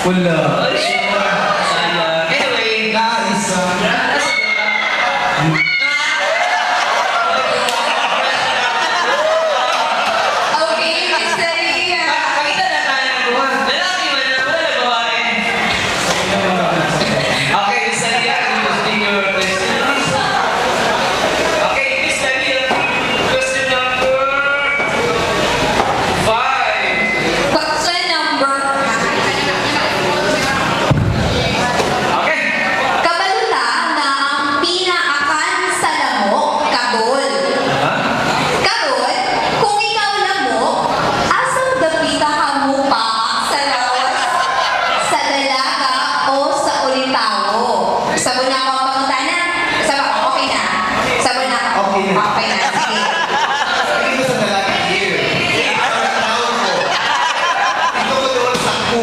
Wala. Sayang. Anyway, guys. Okay, Mr. Ria. Pakita na tayo ng buwan. Lalaki man na, wala na babae. Okay, Mr. Ria, can you speak your question, please? Okay, Mr. Ria, question number 5. Question number. Okay. Kabalutan na ang pinaakan sa lamok, kabol. Kabol, kung ikaw lamok, asang dapita ka mo pa sa lawas, sa dalaga o sa ulitawo? Sabon na ako ang pangutana? Okay na? Sabon na ako? Okay na. Okay na, sige. Hindi ko sa dalaga here. Ang tawag ko. Ito ko doon sa ku.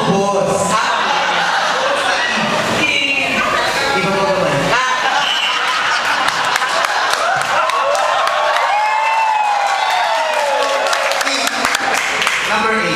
Boss. Iba mo naman. Number